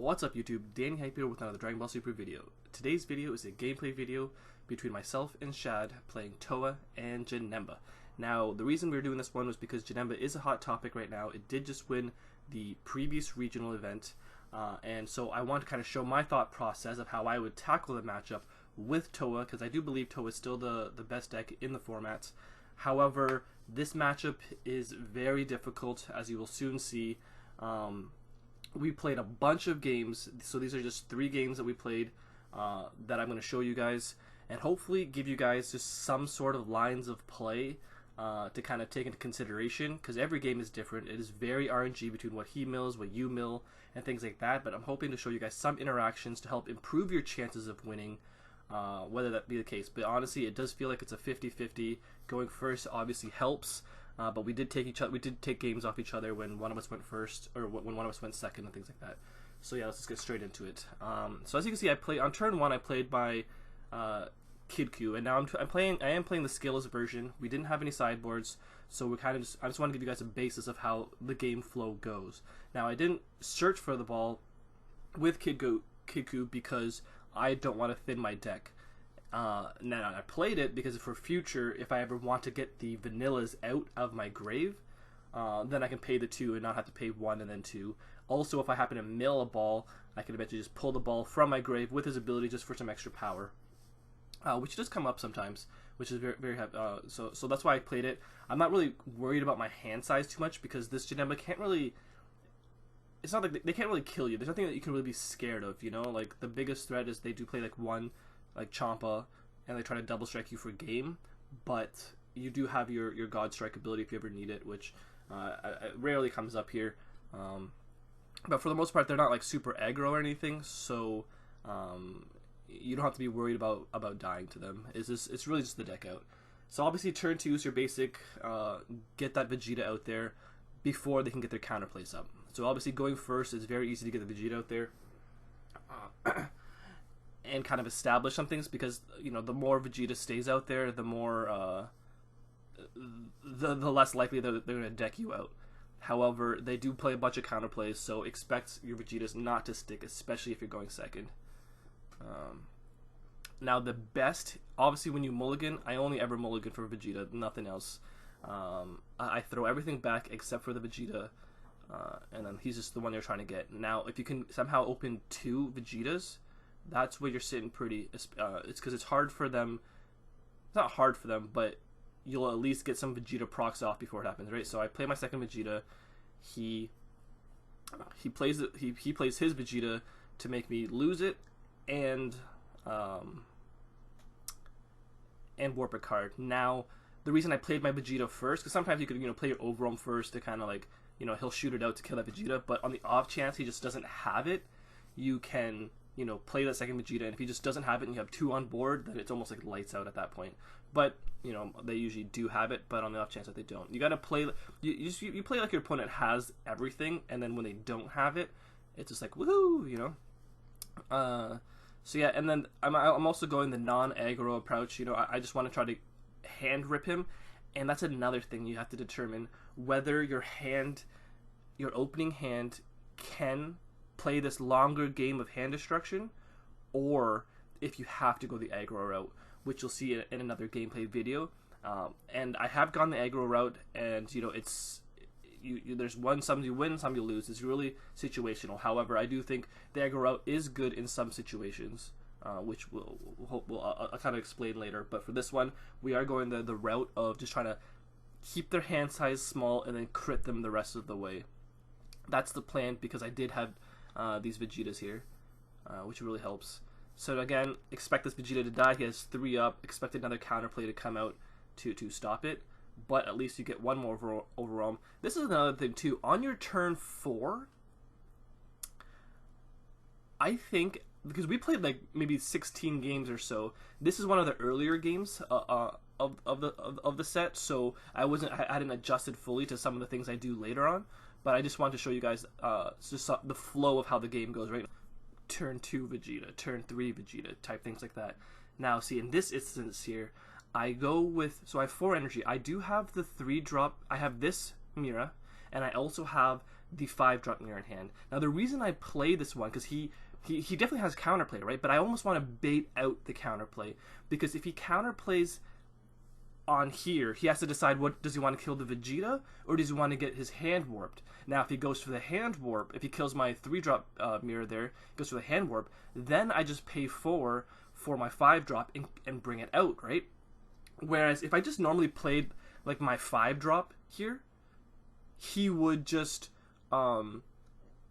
What's up YouTube, Danny Hype here with another Dragon Ball Super video. Today's video is a gameplay video between myself and Shad playing Towa and Janemba. Now the reason we're doing this one was because Janemba is a hot topic right now. It did just win the previous regional event, and so I want to kind of show my thought process of how I would tackle the matchup with Towa, because I do believe Towa is still the best deck in the formats. However, this matchup is very difficult, as you will soon see. We played a bunch of games, so these are just 3 games that we played that I'm going to show you guys, and hopefully give you guys just some sort of lines of play to kind of take into consideration, because every game is different. It is very RNG between what he mills, what you mill, and things like that, but I'm hoping to show you guys some interactions to help improve your chances of winning, whether that be the case. But honestly, it does feel like it's a 50-50. Going first obviously helps. But we did take games off each other when one of us went first, or when one of us went second, and things like that. So yeah, let's just get straight into it. So as you can see, on turn 1 I played by Kidku, and now I am playing the skillless version. We didn't have any sideboards, so I just want to give you guys a basis of how the game flow goes. Now I didn't search for the ball with Kidku because I don't want to thin my deck. Now I played it because for future, if I ever want to get the vanillas out of my grave, then I can pay the 2 and not have to pay 1 and then 2. Also, if I happen to mill a ball, I can eventually just pull the ball from my grave with his ability just for some extra power, which does come up sometimes, which is very so that's why I played it. I'm not really worried about my hand size too much, because this Janemba can't really. It's not like they can't really kill you. There's nothing that you can really be scared of, you know. Like the biggest threat is they do play like Champa, and they try to double strike you for game, but you do have your God Strike ability if you ever need it, which rarely comes up here. But for the most part, they're not like super aggro or anything, so you don't have to be worried about dying to them. It's really just the deck out. So obviously turn 2 is your basic get that Vegeta out there before they can get their counterplays up. So obviously going first, it's very easy to get the Vegeta out there. And kind of establish some things, because you know the more Vegeta stays out there, the more the less likely they're going to deck you out. However, they do play a bunch of counterplays, so expect your Vegetas not to stick, especially if you're going second. Now the best, obviously when you mulligan, I only ever mulligan for Vegeta, nothing else. I throw everything back except for the Vegeta, and then he's just the one you're trying to get. Now if you can somehow open 2 Vegetas, that's where you're sitting pretty. It's because it's hard for them. It's not hard for them, but you'll at least get some Vegeta procs off before it happens, right? So I play my second Vegeta. He plays his Vegeta to make me lose it and warp a card. Now the reason I played my Vegeta first, because sometimes you could play your Overwhelm first to kind of like he'll shoot it out to kill that Vegeta, but on the off chance he just doesn't have it, you can play that second Vegeta, and if he just doesn't have it and you have 2 on board, then it's almost like lights out at that point. But they usually do have it, but on the off chance that they don't, you gotta play. You play like your opponent has everything, and then when they don't have it, it's just like woohoo, So yeah, and then I'm also going the non-aggro approach. I just want to try to hand rip him, and that's another thing you have to determine whether your opening hand can play this longer game of hand destruction, or if you have to go the aggro route, which you'll see in another gameplay video. And I have gone the aggro route, and it's there's some you win, some you lose. It's really situational. However, I do think the aggro route is good in some situations, which I'll kind of explain later. But for this one, we are going the route of just trying to keep their hand size small and then crit them the rest of the way. That's the plan, because I did have these Vegetas here, which really helps. So again, expect this Vegeta to die. He has 3 up. Expect another counterplay to come out to stop it, but at least you get 1 more overwhelm. This is another thing too. On your turn 4, I think, because we played like maybe 16 games or so, this is one of the earlier games of the set, so I hadn't adjusted fully to some of the things I do later on. But I just wanted to show you guys just the flow of how the game goes, right? Turn 2 Vegeta, turn 3 Vegeta, type things like that. Now, see, in this instance here, I go with, so I have 4 energy. I do have the 3-drop, I have this Mira, and I also have the 5-drop mirror in hand. Now the reason I play this one, because he definitely has counterplay, right? But I almost want to bait out the counterplay, because if he counterplays on here, he has to decide, what does he want to kill the Vegeta, or does he want to get his hand warped? Now if he goes for the hand warp, if he kills my 3-drop mirror there, goes for the hand warp, then I just pay 4 for my 5-drop and bring it out, right? Whereas if I just normally played like my 5-drop here, he would just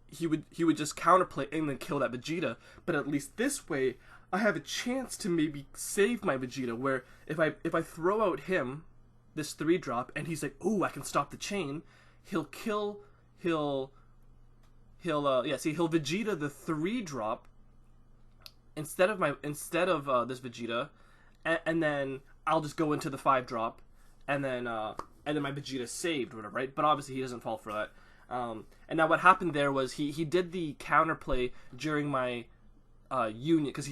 he would just counterplay and then kill that Vegeta. But at least this way, I have a chance to maybe save my Vegeta. Where if I throw out him, this 3-drop, and he's like, "Oh, I can stop the chain," he'll Vegeta the 3-drop instead of this Vegeta, and then I'll just go into the 5-drop, and then my Vegeta's saved or whatever, right? But obviously he doesn't fall for that. And now what happened there was he did the counterplay during my union, because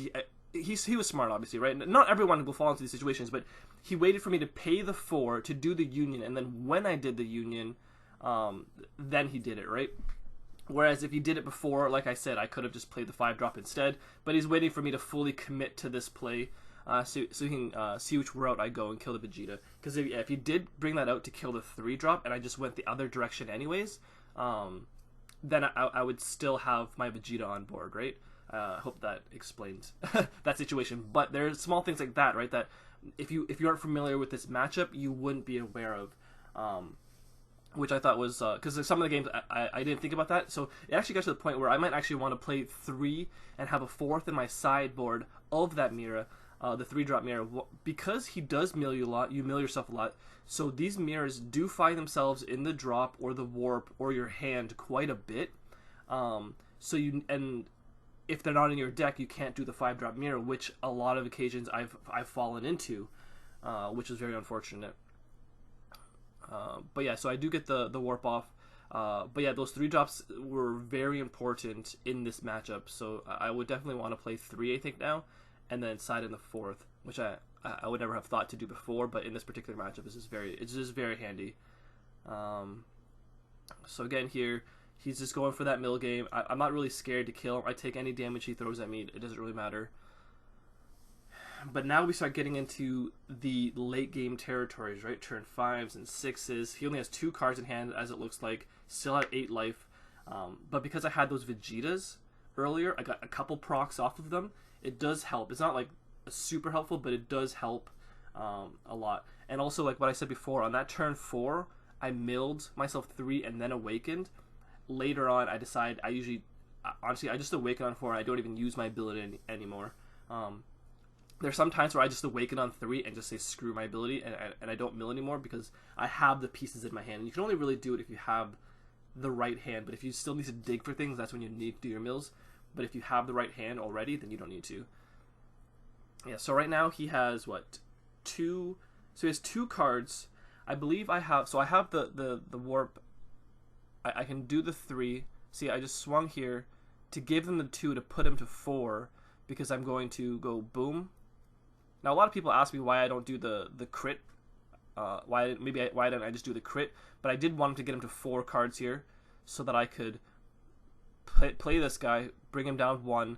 he was smart, obviously, right? Not everyone will fall into these situations, but he waited for me to pay the 4 to do the union, and then when I did the union, then he did it, right? Whereas if he did it before, like I said, I could have just played the 5-drop instead, but he's waiting for me to fully commit to this play, so he can see which route I go and kill the Vegeta. Because if he did bring that out to kill the 3-drop, and I just went the other direction anyways, then I would still have my Vegeta on board, right? I hope that explains that situation. But there's small things like that, right? That if you aren't familiar with this matchup, you wouldn't be aware of. Which I thought was, because some of the games I didn't think about that, so it actually got to the point where I might actually want to play 3 and have a 4th in my sideboard of that mirror, the 3-drop mirror, because he does mill you a lot, you mill yourself a lot, so these mirrors do find themselves in the drop or the warp or your hand quite a bit, and if they're not in your deck, you can't do the 5-drop mirror, which a lot of occasions I've fallen into, which is very unfortunate. But yeah, so I do get the warp off. But yeah, those 3-drops were very important in this matchup. So I would definitely want to play 3, I think, now, and then side in the 4th, which I would never have thought to do before. But in this particular matchup, it's just very handy. So again, here he's just going for that mill game. I'm not really scared to kill him. I take any damage he throws at me. It doesn't really matter. But now we start getting into the late game territories, right? Turn 5s and 6s. He only has 2 cards in hand, as it looks like. Still at 8 life. But because I had those Vegetas earlier, I got a couple procs off of them. It does help. It's not like super helpful, but it does help a lot. And also, like what I said before, on that turn 4, I milled myself 3 and then awakened. Later on, I decide honestly, I just awaken on 4 and I don't even use my ability anymore. There's some times where I just awaken on 3 and just say screw my ability, and I don't mill anymore because I have the pieces in my hand. And you can only really do it if you have the right hand, but if you still need to dig for things, that's when you need to do your mills. But if you have the right hand already, then you don't need to. Yeah, so right now he has, 2... So he has 2 cards. I believe I have... So I have the warp. I can do the 3. See, I just swung here to give them the 2 to put him to 4, because I'm going to go boom. Now, a lot of people ask me why I don't do the crit. Why don't I just do the crit? But I did want him to get him to 4 cards here, so that I could play this guy, bring him down 1,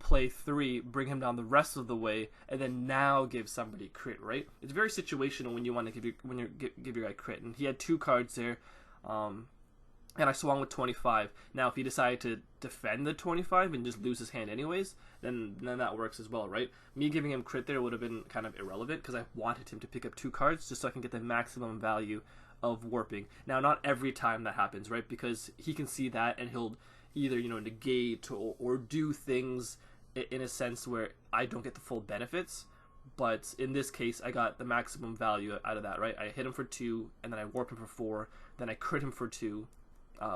play 3, bring him down the rest of the way, and then now give somebody crit. Right? It's very situational when you want to give your guy crit. And he had 2 cards there, and I swung with 25. Now, if he decided to defend the 25 and just lose his hand anyways, then that works as well, right? Me giving him crit there would have been kind of irrelevant because I wanted him to pick up 2 cards just so I can get the maximum value of warping. Now, not every time that happens, right? Because he can see that and he'll either, negate or do things in a sense where I don't get the full benefits. But in this case, I got the maximum value out of that, right? I hit him for 2, and then I warped him for 4, then I crit him for 2.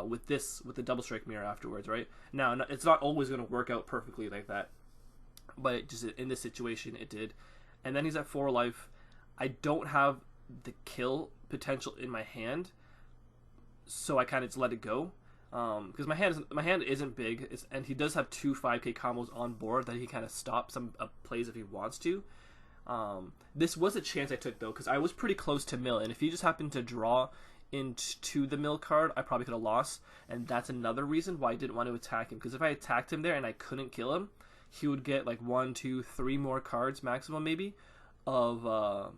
With the double strike mirror afterwards, right? Now, it's not always going to work out perfectly like that, but just in this situation, it did. And then he's at 4 life. I don't have the kill potential in my hand, so I kind of just let it go. Because my hand isn't big, and he does have 2 5k combos on board that he kind of stops some plays if he wants to. This was a chance I took though, because I was pretty close to mill, and if he just happened to draw into the mill card, I probably could have lost, and that's another reason why I didn't want to attack him, because if I attacked him there and I couldn't kill him, he would get like 1, 2, 3 more cards maximum maybe of a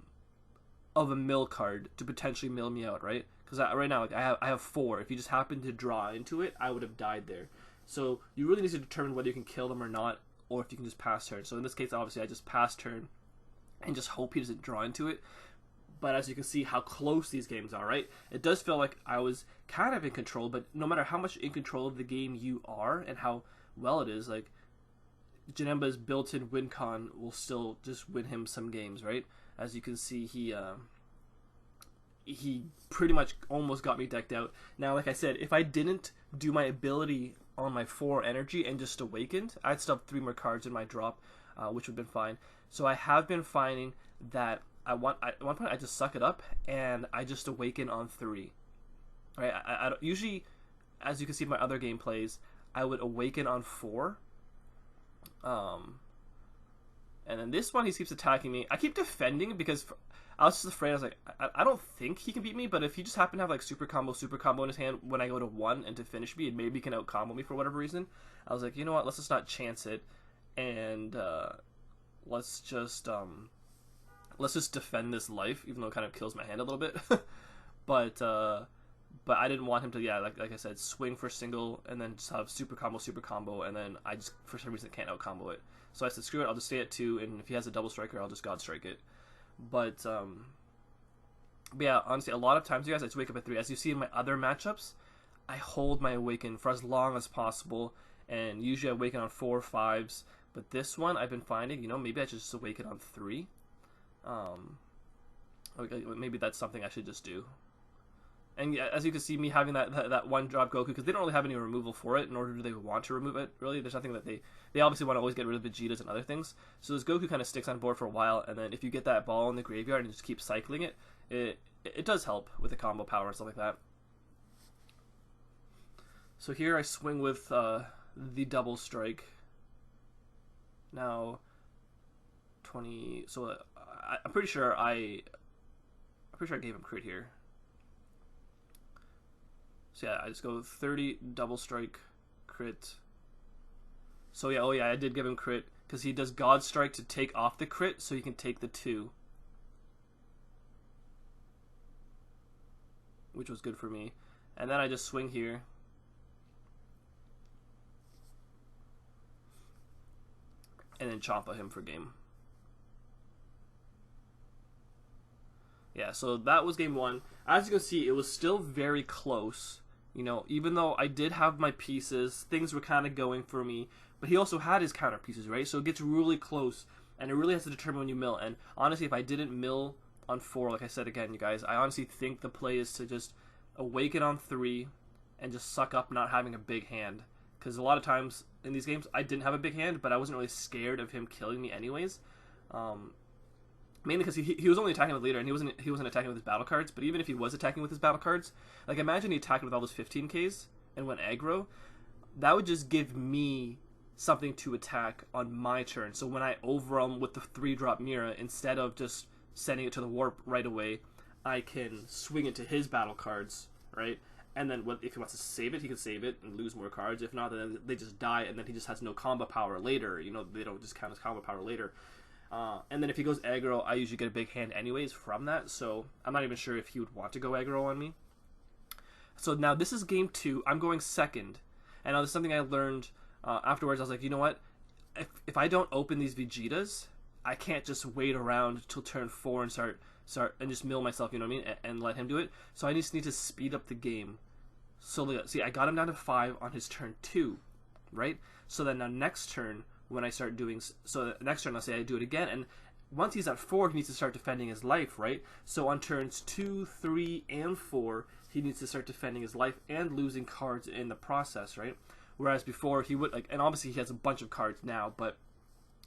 mill card to potentially mill me out, right? Because right now, like I have 4. If you just happen to draw into it, I would have died there. So you really need to determine whether you can kill them or not, or if you can just pass turn. So in this case, obviously, I just pass turn and just hope he doesn't draw into it. But as you can see how close these games are, right? It does feel like I was kind of in control, but no matter how much in control of the game you are and how well it is, like, Janemba's built-in win con will still just win him some games, right? As you can see, he pretty much almost got me decked out. Now, like I said, if I didn't do my ability on my 4 energy and just awakened, I'd still have 3 more cards in my drop, which would have been fine. So I have been finding that at one point I just suck it up and I just awaken on 3. Right? I usually, as you can see in my other gameplays, I would awaken on 4. And then this one, he keeps attacking me. I keep defending because I was just afraid. I was like, I don't think he can beat me, but if he just happened to have like super combo in his hand when I go to 1 and to finish me, and maybe he can out combo me for whatever reason, I was like, you know what, let's just not chance it, and let's just defend this life, even though it kind of kills my hand a little bit. but I didn't want him to, like I said, swing for single and then just have super combo, and then I just for some reason can't out combo it. So I said, screw it, I'll just stay at 2, and if he has a double striker, I'll just god strike it. But yeah, honestly, a lot of times, you guys, I just wake up at 3. As you see in my other matchups, I hold my awaken for as long as possible, and usually I awaken on 4 or 5s. But this one, I've been finding, maybe I should just awaken on 3. Okay, maybe that's something I should just do. And as you can see, me having that one drop Goku, because they don't really have any removal for it, nor do they want to remove it, really. There's nothing that they obviously want to always get rid of Vegetas and other things. So this Goku kind of sticks on board for a while, and then if you get that ball in the graveyard and just keep cycling it, it does help with the combo power and stuff like that. So here I swing with the double strike. Now, 20, so I'm pretty sure I gave him crit here. So yeah, I just go 30 double strike crit. So yeah, I did give him crit because he does God Strike to take off the crit, so he can take the 2, which was good for me. And then I just swing here. And then Champa him for game. Yeah, so that was game 1. As you can see, it was still very close. Even though I did have my pieces, things were kind of going for me. But he also had his counter pieces, right? So it gets really close, and it really has to determine when you mill. And honestly, if I didn't mill on 4, like I said again, you guys, I honestly think the play is to just awaken on 3 and just suck up not having a big hand. Because a lot of times in these games, I didn't have a big hand, but I wasn't really scared of him killing me anyways. Mainly because he was only attacking with leader, and he wasn't attacking with his battle cards. But even if he was attacking with his battle cards, like imagine he attacked with all those 15Ks and went aggro, that would just give me something to attack on my turn. So when I overwhelm with the 3-drop Mira, instead of just sending it to the warp right away, I can swing it to his battle cards, right? And then if he wants to save it, he can save it and lose more cards. If not, then they just die, and then he just has no combo power later. They don't just count as combo power later. And then if he goes aggro, I usually get a big hand anyways from that, so I'm not even sure if he would want to go aggro on me. So now this is game 2. I'm going second, and now this is something I learned afterwards. I was like, you know what? If I don't open these Vegetas, I can't just wait around till turn 4 and start and just mill myself, you know what I mean, and let him do it. So I just need to speed up the game. So see, I got him down to 5 on his turn 2, right? So then now next turn, when I start doing, so the next turn, let's say I do it again, and once he's at 4, he needs to start defending his life, right? So on turns 2, 3, and 4, he needs to start defending his life and losing cards in the process, right? Whereas before, he would, and obviously he has a bunch of cards now, but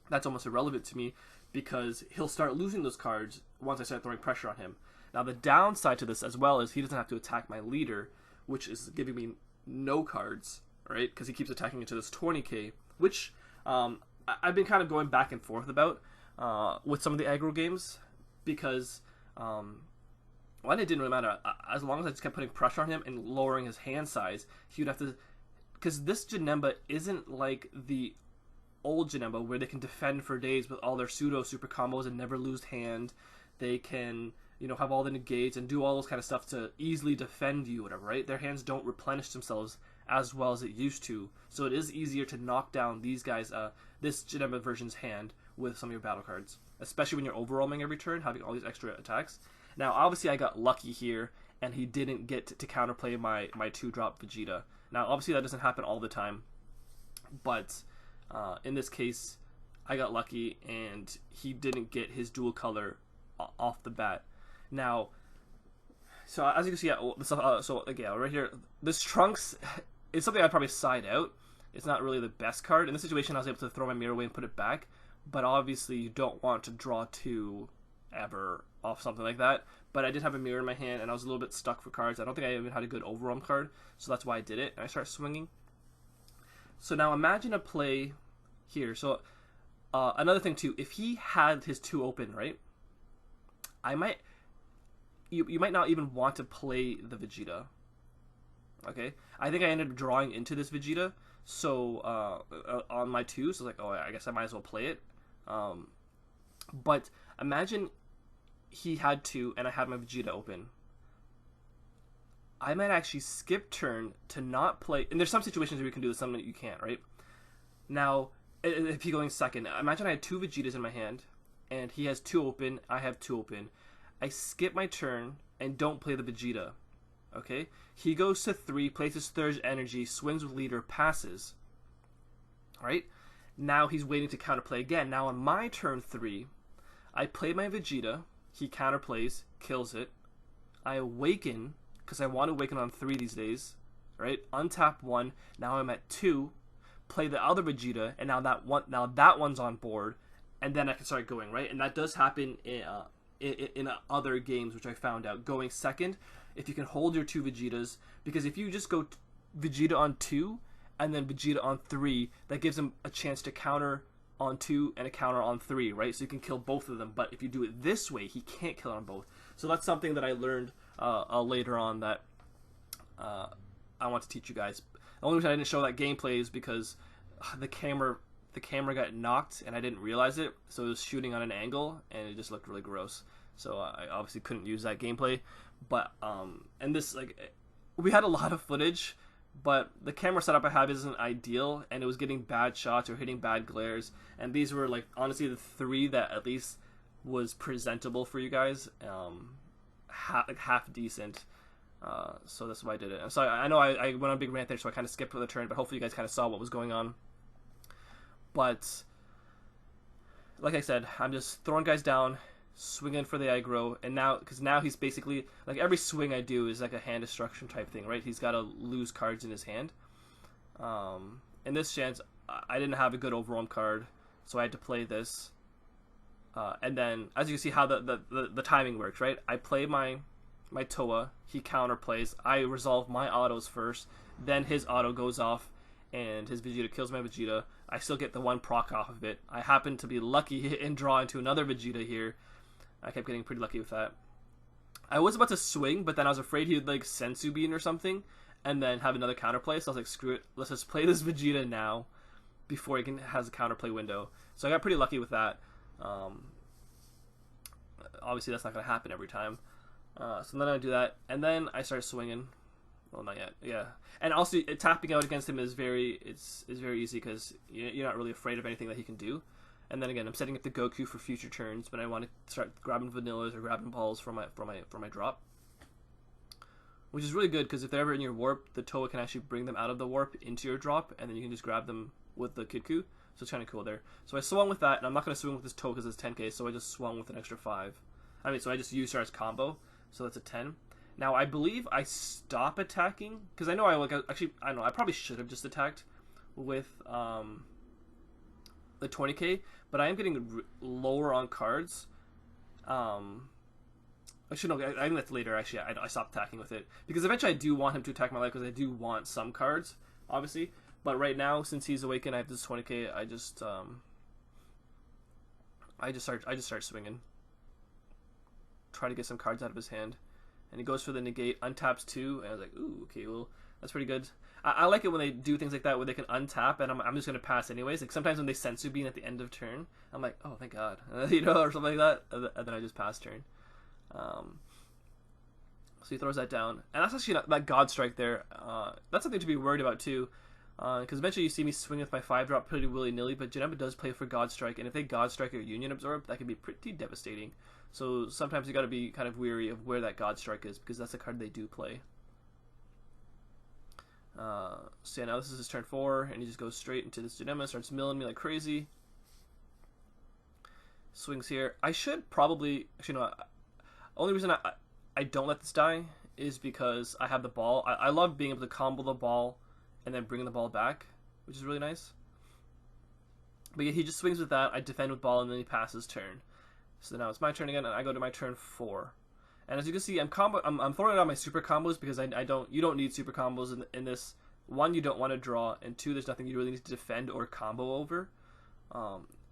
that's almost irrelevant to me because he'll start losing those cards once I start throwing pressure on him. Now the downside to this as well is he doesn't have to attack my leader, which is giving me no cards, right? Because he keeps attacking into this 20k, which I've been kind of going back and forth about with some of the aggro games, because Well, it didn't really matter. As long as I just kept putting pressure on him and lowering his hand size, he would have to... Because this Janemba isn't like the old Janemba where they can defend for days with all their pseudo super combos and never lose hand. They can, you know, have all the negates and do all those kind of stuff to easily defend you, whatever, right? Their hands don't replenish themselves as well as it used to. So it is easier to knock down these guys, this Janemba version's hand with some of your battle cards. Especially when you're overwhelming every turn, having all these extra attacks. Now, obviously, I got lucky here, and he didn't get to counterplay my 2-drop Vegeta. Now, obviously, that doesn't happen all the time, but in this case, I got lucky, and he didn't get his dual color off the bat. Now, so as you can see, so again, right here, this Trunks is something I'd probably side out. It's not really the best card. In this situation, I was able to throw my mirror away and put it back, but obviously, you don't want to draw 2 ever off something like that. But I did have a mirror in my hand, and I was a little bit stuck for cards. I don't think I even had a good overwhelm card, so that's why I did it. And I start swinging. So now imagine a play here. So another thing too, if he had his 2 open, right? You might not even want to play the Vegeta. Okay, I think I ended up drawing into this Vegeta. So on my 2, so I was like, oh, I guess I might as well play it. But imagine he had 2 and I had my Vegeta open. I might actually skip turn to not play. And there's some situations where you can do this, some that you can't, right? Now, if he's going second, imagine I had 2 Vegetas in my hand and he has 2 open, I have 2 open. I skip my turn and don't play the Vegeta. Okay? He goes to 3, plays his Third Energy, swings with leader, passes. Right? Now he's waiting to counterplay again. Now on my turn 3, I play my Vegeta, he counterplays, kills it. I awaken, because I want to awaken on 3 these days. Right? Untap 1, now I'm at 2, play the other Vegeta, and now that one's on board, and then I can start going, right? And that does happen in other games, which I found out. Going second, if you can hold your 2 Vegetas, because if you just go Vegeta on 2 and then Vegeta on 3, that gives him a chance to counter on 2 and a counter on 3, right? So you can kill both of them. But if you do it this way, he can't kill on both. So that's something that I learned later on that I want to teach you guys. The only reason I didn't show that gameplay is because the camera got knocked and I didn't realize it, so it was shooting on an angle and it just looked really gross. So I obviously couldn't use that gameplay. But and this, like, we had a lot of footage, but the camera setup I have isn't ideal, and it was getting bad shots or hitting bad glares. And these were, like, honestly the 3 that at least was presentable for you guys, half decent. So that's why I did it. I'm sorry, I know I went on a big rant there, so I kind of skipped the turn, but hopefully you guys kind of saw what was going on. But like I said, I'm just throwing guys down, swinging for the aggro, and now he's basically, like, every swing I do is like a hand destruction type thing, right? He's got to lose cards in his hand. In this chance, I didn't have a good overwhelm card, so I had to play this. And then, as you can see how the timing works, right? I play my Towa, he counterplays, I resolve my autos first, then his auto goes off, and his Vegeta kills my Vegeta. I still get the 1 proc off of it. I happen to be lucky and draw into another Vegeta here. I kept getting pretty lucky with that. I was about to swing, but then I was afraid he would, like, Sensu Bean or something, and then have another counterplay, so I was like, screw it, let's just play this Vegeta now, before he has a counterplay window. So I got pretty lucky with that. Obviously that's not going to happen every time. So then I do that, and then I start swinging. Well, not yet. Yeah, and also tapping out against him is very easy because you're not really afraid of anything that he can do. And then again, I'm setting up the Goku for future turns when I want to start grabbing vanillas or grabbing balls for my drop, which is really good because if they're ever in your warp, the Towa can actually bring them out of the warp into your drop, and then you can just grab them with the Kidku. So it's kind of cool there. So I swung with that, and I'm not going to swing with this Towa because it's 10k, so I just swung with an extra 5. So I just used her as combo, so that's a 10. Now, I believe I stop attacking, because I know I don't know, I probably should have just attacked with the 20k, but I am getting lower on cards. Actually, no, I think that's later, actually. I stopped attacking with it, because eventually I do want him to attack my life, because I do want some cards, obviously. But right now, since he's awakened, I have this 20k, I just start swinging. Try to get some cards out of his hand. and he goes for the negate, untaps 2, and I was like, ooh, okay, well, that's pretty good. I like it when they do things like that where they can untap, and I'm just going to pass anyways. Like, sometimes when they sensu bean at the end of turn, I'm like, oh, thank God, you know, or something like that, and then I just pass turn. So he throws that down, and that's actually that God Strike there. That's something to be worried about too, because eventually you see me swing with my 5-drop pretty willy-nilly, but Janemba does play for God Strike, and if they God Strike or Union Absorb, that can be pretty devastating. So sometimes you got to be kind of weary of where that God Strike is, because that's a card they do play. So yeah, now this is his turn 4, and he just goes straight into this Janemba, starts milling me like crazy. Swings here. I should probably, actually no, only reason I don't let this die is because I have the ball. I love being able to combo the ball and then bring the ball back, which is really nice. But yeah, he just swings with that, I defend with ball, and then he passes turn. So now it's my turn again, and I go to my turn 4. And as you can see, I'm throwing out my super combos because you don't need super combos in this. 1, you don't want to draw, and 2, there's nothing you really need to defend or combo over,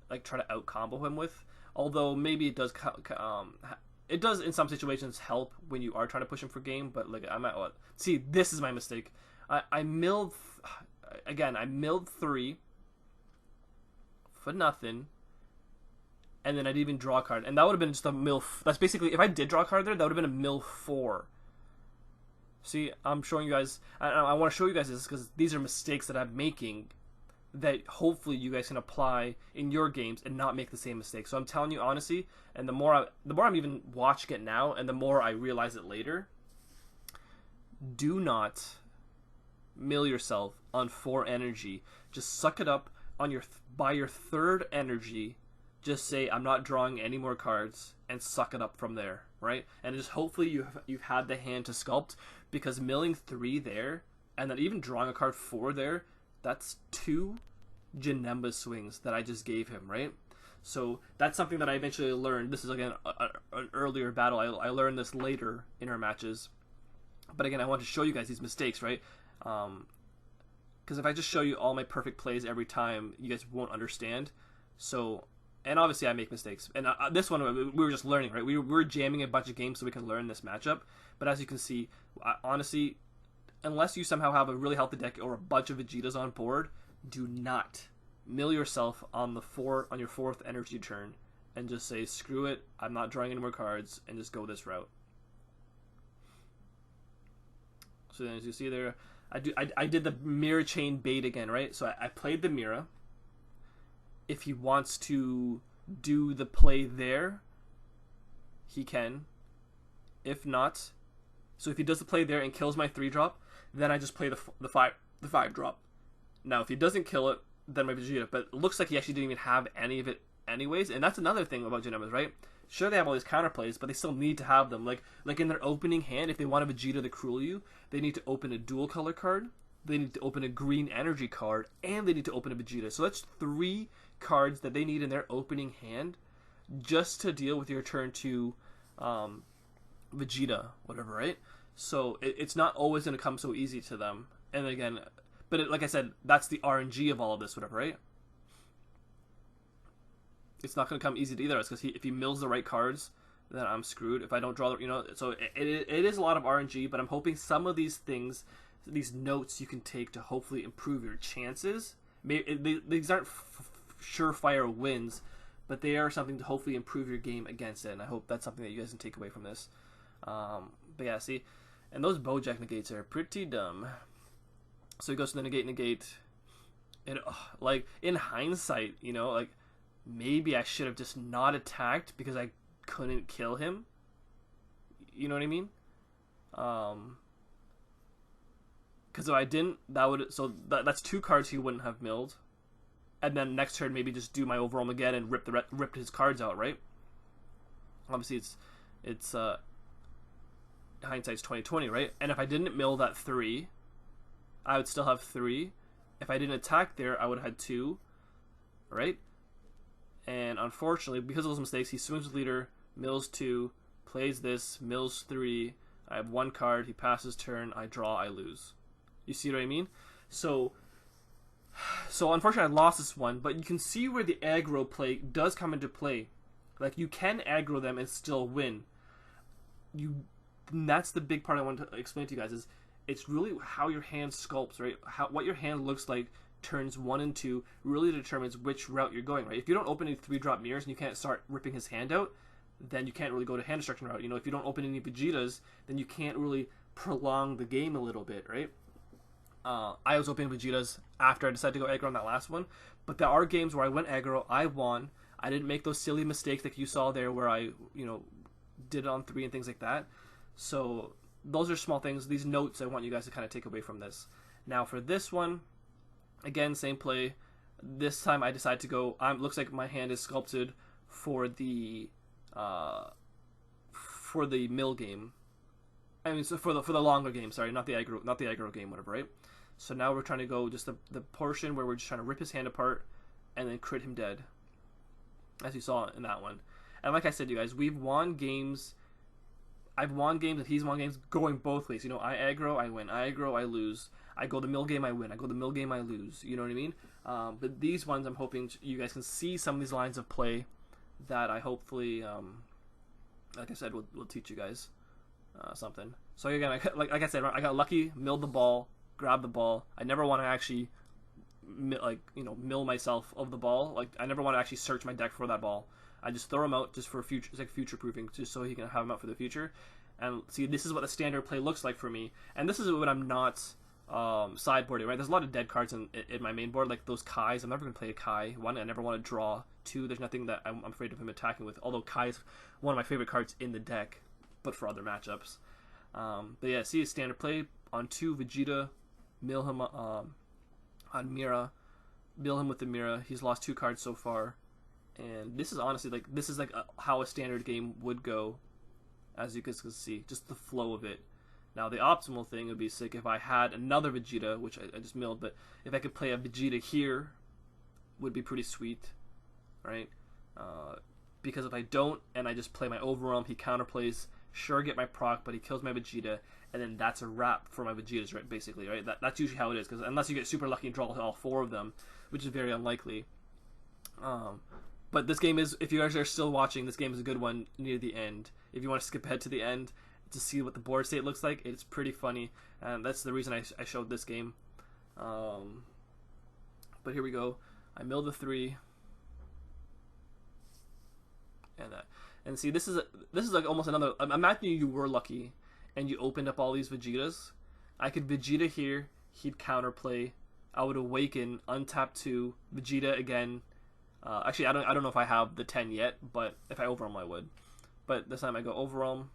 like try to out combo him with. Although maybe it does in some situations help when you are trying to push him for game. But like I'm at what? See, this is my mistake. I milled again. I milled 3 for nothing. And then I'd even draw a card. And that would have been just a mill. That's basically, if I did draw a card there, that would have been a mill 4. See, I'm showing you guys. I want to show you guys this because these are mistakes that I'm making that hopefully you guys can apply in your games and not make the same mistake. So I'm telling you honestly, and the more I'm even watching it now, and the more I realize it later, do not mill yourself on 4 energy. Just suck it up on by your 3rd energy. Just say, I'm not drawing any more cards, and suck it up from there, right? And just hopefully you've had the hand to sculpt, because milling 3 there, and then even drawing a card 4 there, that's 2 Janemba swings that I just gave him, right? So that's something that I eventually learned. This is, again, an earlier battle. I learned this later in our matches. But again, I want to show you guys these mistakes, right? Because if I just show you all my perfect plays every time, you guys won't understand. So... And obviously I make mistakes. And this one, we were just learning, right? We were jamming a bunch of games so we can learn this matchup. But as you can see, honestly, unless you somehow have a really healthy deck or a bunch of Vegetas on board, do not mill yourself on your 4th energy turn and just say, screw it, I'm not drawing any more cards, and just go this route. So then as you see there, I did the mirror chain bait again, right? So I played the mirror. If he wants to do the play there, he can. If not, so if he does the play there and kills my 3-drop, then I just play the 5-drop. Now, if he doesn't kill it, then my Vegeta. But it looks like he actually didn't even have any of it anyways, and that's another thing about Janembas, right? Sure, they have all these counterplays, but they still need to have them. Like in their opening hand, if they want a Vegeta to Cruel You, they need to open a dual color card, they need to open a green energy card, and they need to open a Vegeta. So that's 3 cards that they need in their opening hand just to deal with your turn 2 Vegeta, whatever, right? So it's not always going to come so easy to them. And again, but like I said, that's the RNG of all of this, whatever, right? It's not going to come easy to either of us, because if he mills the right cards, then I'm screwed. If I don't draw, so it is a lot of RNG, but I'm hoping some of these things, these notes you can take to hopefully improve your chances. These aren't surefire wins, but they are something to hopefully improve your game against it, and I hope that's something that you guys can take away from this. But yeah, see, and those Bojack negates are pretty dumb. So he goes to the negate, and like in hindsight, like maybe I should have just not attacked because I couldn't kill him. You know what I mean? Because if I didn't, that's 2 cards he wouldn't have milled. And then next turn, maybe just do my overwhelm again and rip his cards out, right? Obviously, it's hindsight's 20/20, right? And if I didn't mill that 3, I would still have 3. If I didn't attack there, I would have had 2, right? And unfortunately, because of those mistakes, he swings with leader, mills 2, plays this, mills 3. I have 1 card. He passes turn. I draw. I lose. You see what I mean? So unfortunately, I lost this one, but you can see where the aggro play does come into play. Like, you can aggro them and still win. that's the big part I want to explain to you guys is it's really how your hand sculpts, right? What your hand looks like turns 1 and 2 really determines which route you're going, right? If you don't open any 3-drop mirrors and you can't start ripping his hand out, then you can't really go to hand destruction route. You know, if you don't open any Vegetas, then you can't really prolong the game a little bit, right? I was opening Vegetas after I decided to go aggro on that last one, but there are games where I went aggro, I won, I didn't make those silly mistakes like you saw there where I, you know, did it on 3 and things like that. So those are small things, these notes I want you guys to kind of take away from this. Now for this one, again, same play. This time I decided to go, looks like my hand is sculpted for the mill game. I mean, so for the longer game, sorry, not the aggro game, whatever, right? So now we're trying to go just the portion where we're just trying to rip his hand apart and then crit him dead, as you saw in that one. And like I said, you guys, we've won games. I've won games and he's won games going both ways. You know, I aggro, I win. I aggro, I lose. I go the mill game, I win. I go the mill game, I lose. You know what I mean? But these ones, I'm hoping you guys can see some of these lines of play that I hopefully, like I said, will teach you guys something. So again, like I said, I got lucky, milled the ball, grabbed the ball. I never want to actually, mill myself of the ball. Like I never want to actually search my deck for that ball. I just throw him out just for future, it's like future proofing, just so he can have him out for the future. And see, this is what the standard play looks like for me. And this is when I'm not sideboarding, right? There's a lot of dead cards in my main board, like those Kais. I'm never going to play a Kai. 1, I never want to draw. 2, there's nothing that I'm afraid of him attacking with, although Kai is one of my favorite cards in the deck, but for other matchups. But yeah, see his standard play on 2, Vegeta, mill him on Mira, mill him with the Mira. He's lost 2 cards so far. And this is honestly how a standard game would go, as you guys can see, just the flow of it. Now the optimal thing would be sick if I had another Vegeta, which I just milled, but if I could play a Vegeta here, would be pretty sweet, right? Because if I don't and I just play my Overwhelm, he counterplays, sure get my proc, but he kills my Vegeta, and then that's a wrap for my Vegetas, right? Basically, right? That's usually how it is, because unless you get super lucky and draw all 4 of them, which is very unlikely. But this game is, if you guys are still watching, this game is a good one near the end. If you want to skip ahead to the end to see what the board state looks like, it's pretty funny. And that's the reason I showed this game. But here we go. I mill the 3. And see, this is like almost another. Imagine you were lucky and you opened up all these Vegetas. I could Vegeta here. He'd counterplay. I would awaken, untap 2, Vegeta again. Actually, I don't know if I have the 10 yet, but if I overwhelm, I would. But this time I go overwhelm.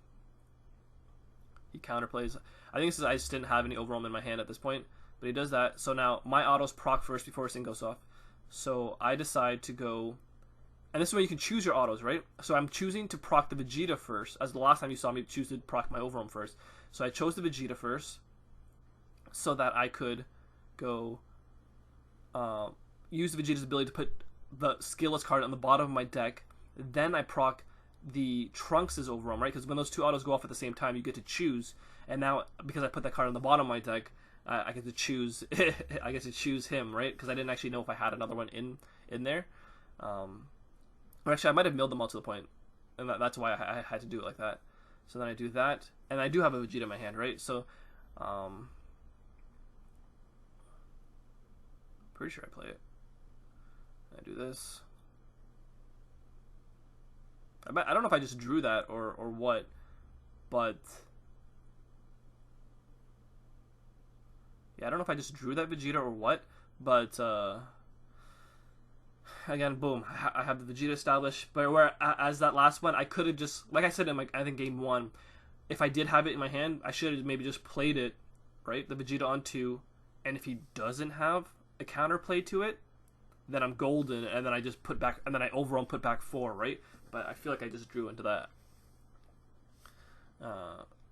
He counterplays. I think I just didn't have any overwhelm in my hand at this point, but he does that. So now my autos proc first before his thing goes off. So I decide to go, and this is where you can choose your autos, right? So I'm choosing to proc the Vegeta first, as the last time you saw me choose to proc my overwhelm first. So I chose the Vegeta first, so that I could go use the Vegeta's ability to put the skillless card on the bottom of my deck. Then I proc the Trunks' overwhelm, right? Because when those 2 autos go off at the same time, you get to choose. And now, because I put that card on the bottom of my deck, I get to choose. I get to choose him, right? Because I didn't actually know if I had another one in there. Or actually, I might have milled them all to the point, and that's why I had to do it like that. So then I do that, and I do have a Vegeta in my hand, right? So, pretty sure I play it. I do this. I don't know if I just drew that or what, but yeah, I don't know if I just drew that Vegeta or what, but again, boom, I have the Vegeta established. But as that last one, I could have just, like I said in I think game 1, if I did have it in my hand, I should have maybe just played it, right? The Vegeta on 2, and if he doesn't have a counterplay to it, then I'm golden, and then I just put back, and then I overall put back 4, right? But I feel like I just drew into that.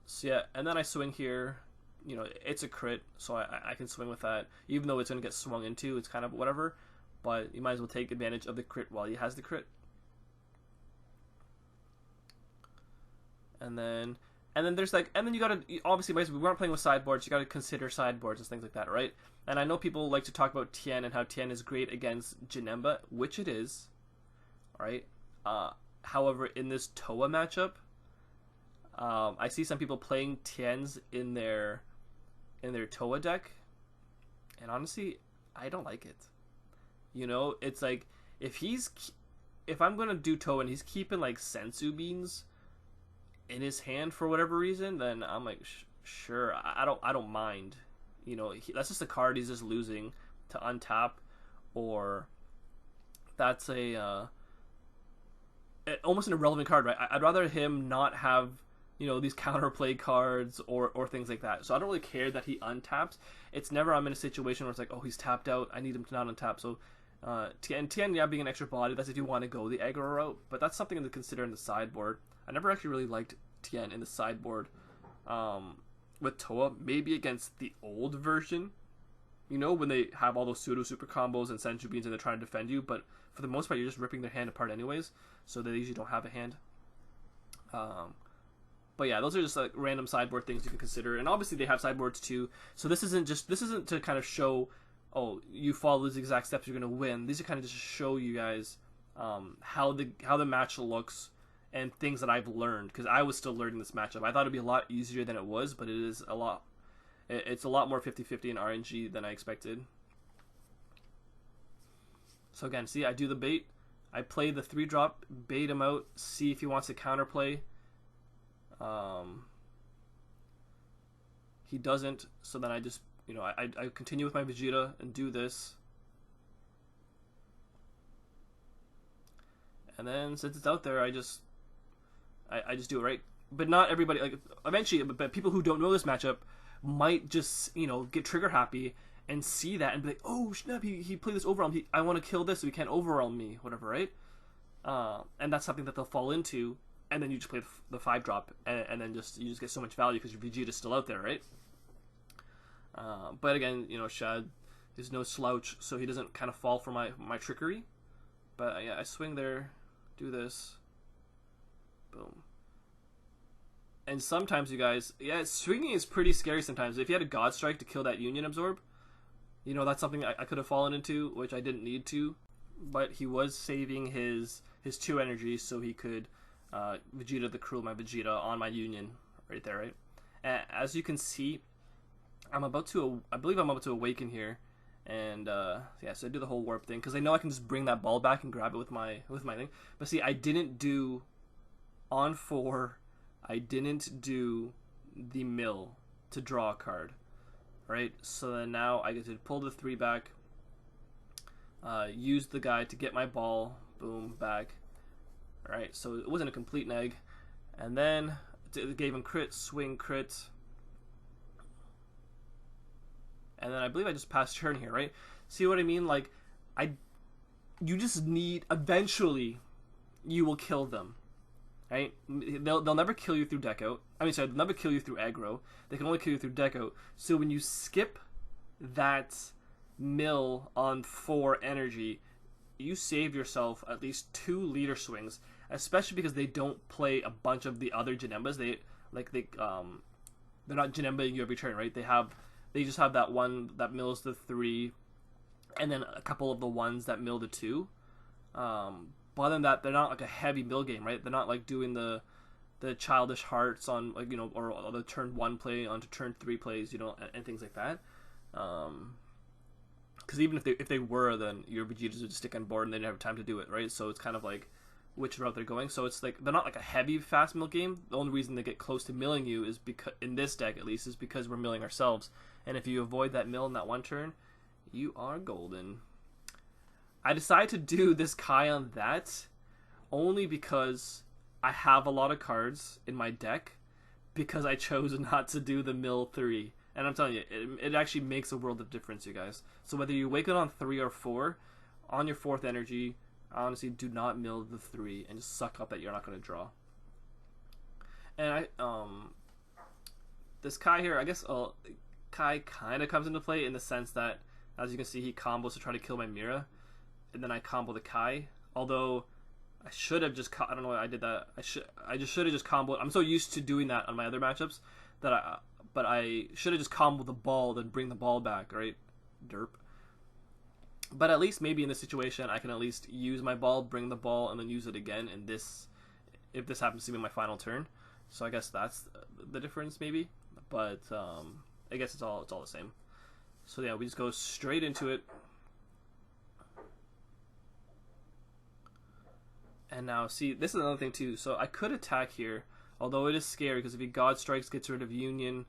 So yeah, and then I swing here. You know, it's a crit, so I can swing with that. Even though it's going to get swung into, it's kind of whatever. But you might as well take advantage of the crit while he has the crit. And then there's like, and then you gotta, obviously, we weren't playing with sideboards, you gotta consider sideboards and things like that, right? And I know people like to talk about Tien and how Tien is great against Janemba, which it is, right? However, in this Towa matchup, I see some people playing Tiens in their Towa deck, and honestly, I don't like it. You know, it's like if I'm gonna do Towa and he's keeping like sensu beans in his hand for whatever reason, then I'm like, sure, I don't mind. You know, that's just a card he's just losing to untap, or that's almost an irrelevant card, right? I'd rather him not have, you know, these counterplay cards or things like that. So I don't really care that he untaps. It's never I'm in a situation where it's like, oh, he's tapped out, I need him to not untap. So Tien, yeah, being an extra body, that's if you want to go the aggro route, but that's something to consider in the sideboard. I never actually really liked Tien in the sideboard with Towa, maybe against the old version, you know, when they have all those pseudo super combos and senju beans and they're trying to defend you, but for the most part you're just ripping their hand apart anyways, so they usually don't have a hand. But yeah, those are just like random sideboard things you can consider, and obviously they have sideboards too, so this isn't to kind of show, oh, you follow these exact steps, you're gonna win. These are kind of just to show you guys how the match looks and things that I've learned, because I was still learning this matchup. I thought it'd be a lot easier than it was, but it's a lot more 50-50 in RNG than I expected. So again, see, I do the bait, I play the 3-drop, bait him out, see if he wants to counterplay. He doesn't, so then I just, you know, I continue with my Vegeta and do this. And then since it's out there, I just do it, right? But not everybody, like, eventually, but people who don't know this matchup might just, you know, get trigger happy and see that and be like, oh snap, he played this overwhelm, I want to kill this so he can't overwhelm me, whatever, right? And that's something that they'll fall into, and then you just play the 5-drop, and then you just get so much value because your Vegeta's still out there, right? But again, you know, Shad is no slouch, so he doesn't kind of fall for my trickery. But yeah, I swing there, do this, boom. And sometimes, you guys, yeah, swinging is pretty scary sometimes. If you had a God Strike to kill that Union Absorb, you know, that's something I could have fallen into, which I didn't need to. But he was saving his 2 energy so he could Vegeta the Cruel my Vegeta on my Union right there, right? As you can see, I believe I'm about to awaken here, and yeah, so I do the whole warp thing because I know I can just bring that ball back and grab it with my thing. But see, I didn't do on 4. I didn't do the mill to draw a card, right? So then now I get to pull the 3 back, use the guy to get my ball, boom, back. All right, so it wasn't a complete neg, and then it gave him crit, swing, crit. And then I believe I just passed turn here, right? See what I mean? Like, you just need, eventually, you will kill them, right? They'll never kill you through deck out. I mean, sorry, they'll never kill you through aggro. They can only kill you through deck out. So when you skip that mill on 4 energy, you save yourself at least 2 leader swings, especially because they don't play a bunch of the other Janembas. They're not Janemba you every turn, right? They just have that one that mills the 3, and then a couple of the ones that mill the 2. But other than that, they're not like a heavy mill game, right? They're not like doing the childish hearts on, like, you know, or the turn 1 play onto turn 3 plays, you know, and things like that. Because even if they were, then your Vegetas would just stick on board and they didn't have time to do it, right? So it's kind of like which route they're going. So it's like they're not like a heavy fast mill game. The only reason they get close to milling you is because, in this deck at least, is because we're milling ourselves. And if you avoid that mill in that 1 turn, you are golden. I decided to do this Kai on that only because I have a lot of cards in my deck, because I chose not to do the mill 3. And I'm telling you, it actually makes a world of difference, you guys. So whether you wake it on 3 or 4, on your 4th energy, honestly, do not mill the 3 and just suck up that you're not going to draw. And this Kai here, I guess Kai kind of comes into play in the sense that, as you can see, he combos to try to kill my Mira, and then I combo the Kai. Although I should have just, I don't know why I did that. I just should have just comboed. I'm so used to doing that on my other matchups that I should have just comboed the ball, then bring the ball back, right? Derp. But at least maybe in this situation, I can at least use my ball, bring the ball, and then use it again in this, if this happens to be my final turn. So I guess that's the difference, maybe. But I guess it's all the same. So yeah, we just go straight into it. And now, see, this is another thing too. So I could attack here, although it is scary because if he God Strikes, gets rid of Union,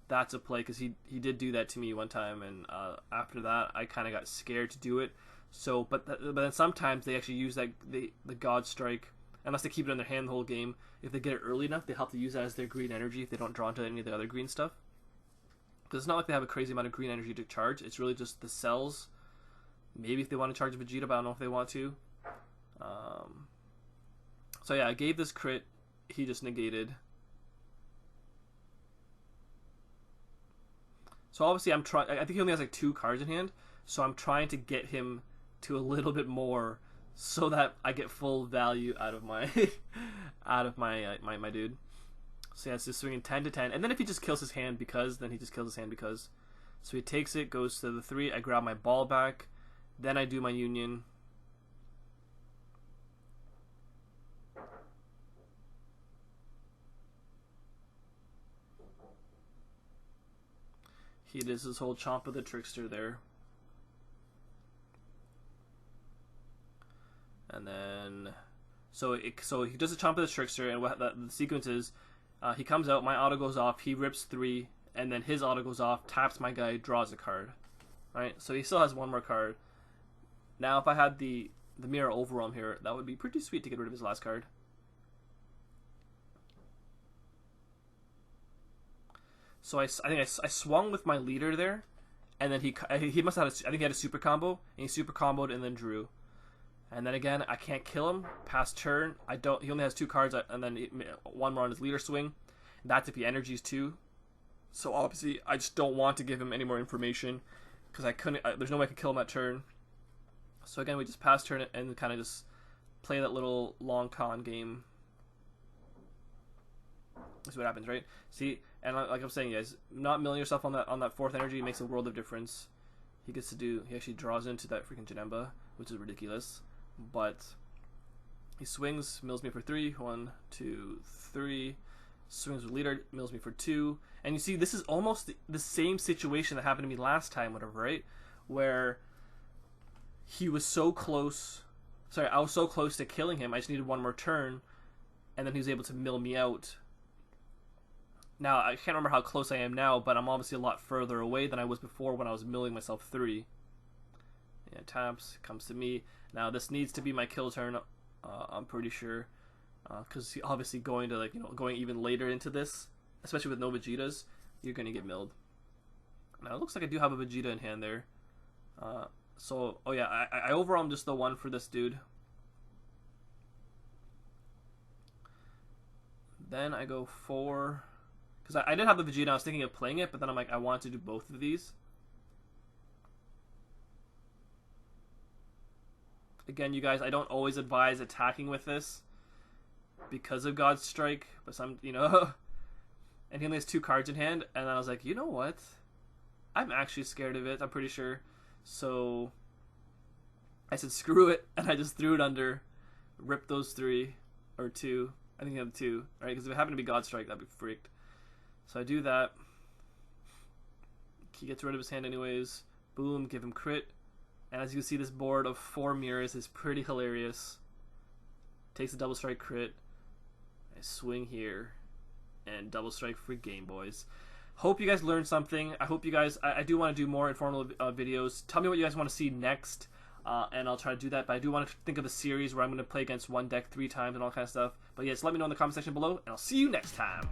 that's a play, because he did do that to me one time, and after that I kind of got scared to do it. So, but then sometimes they actually use that the God Strike, unless they keep it in their hand the whole game. If they get it early enough, they help to use that as their green energy if they don't draw into any of the other green stuff. Because it's not like they have a crazy amount of green energy to charge. It's really just the cells. Maybe if they want to charge Vegeta, but I don't know if they want to. So yeah, I gave this crit. He just negated. So obviously I'm trying. I think he only has like 2 cards in hand. So I'm trying to get him to a little bit more, so that I get full value out of my my dude. So yeah, it's just swinging 10 to 10, and then if he just kills his hand because, then he just kills his hand because. So he takes it, goes to the 3. I grab my ball back, then I do my Union. He does his whole Chomp of the Trickster there. And then, so he does a Chomp of the Trickster, and what the sequence is, he comes out, my auto goes off, he rips 3, and then his auto goes off, taps my guy, draws a card. Right? So he still has 1 more card. Now, if I had the Mirror Overwhelm here, that would be pretty sweet to get rid of his last card. So I think I swung with my leader there, and then he must have had I think he had a super combo, and he super comboed and then drew. And then again, I can't kill him past turn. He only has 2 cards, and then 1 more on his leader swing. That's if he energies too. So obviously, I just don't want to give him any more information, because there's no way I could kill him at turn. So again, we just pass turn and kind of just play that little long con game. That's what happens, right? See, and like I'm saying, guys, not milling yourself on that 4th energy makes a world of difference. He actually draws into that freaking Janemba, which is ridiculous. But he swings, mills me for 3. 1, 2, 3. Swings with leader, mills me for 2. And you see, this is almost the same situation that happened to me last time, whatever, right? Where he was so close. Sorry, I was so close to killing him. I just needed 1 more turn, and then he was able to mill me out. Now, I can't remember how close I am now, but I'm obviously a lot further away than I was before when I was milling myself 3. Yeah, taps, comes to me. Now, this needs to be my kill turn, I'm pretty sure. Because obviously going even later into this, especially with no Vegetas, you're going to get milled. Now, it looks like I do have a Vegeta in hand there. So, oh yeah, I overwhelmed just the 1 for this dude. Then I go 4... Because I did have the Vegeta, I was thinking of playing it, but then I'm like, I want to do both of these. Again, you guys, I don't always advise attacking with this because of God's Strike, but some, and he only has 2 cards in hand, and I was like, you know what? I'm actually scared of it, I'm pretty sure. So I said, screw it, and I just threw it under, ripped those 3, or 2. I think he had 2, right? Because if it happened to be God Strike, that'd be freaked. So I do that. He gets rid of his hand anyways. Boom, give him crit. And as you can see, this board of 4 mirrors is pretty hilarious. Takes a double strike crit. I swing here. And double strike for Game Boys. Hope you guys learned something. I hope you guys... I do want to do more informal videos. Tell me what you guys want to see next. And I'll try to do that. But I do want to think of a series where I'm going to play against one deck 3 times and all kind of stuff. But yes, let me know in the comment section below. And I'll see you next time.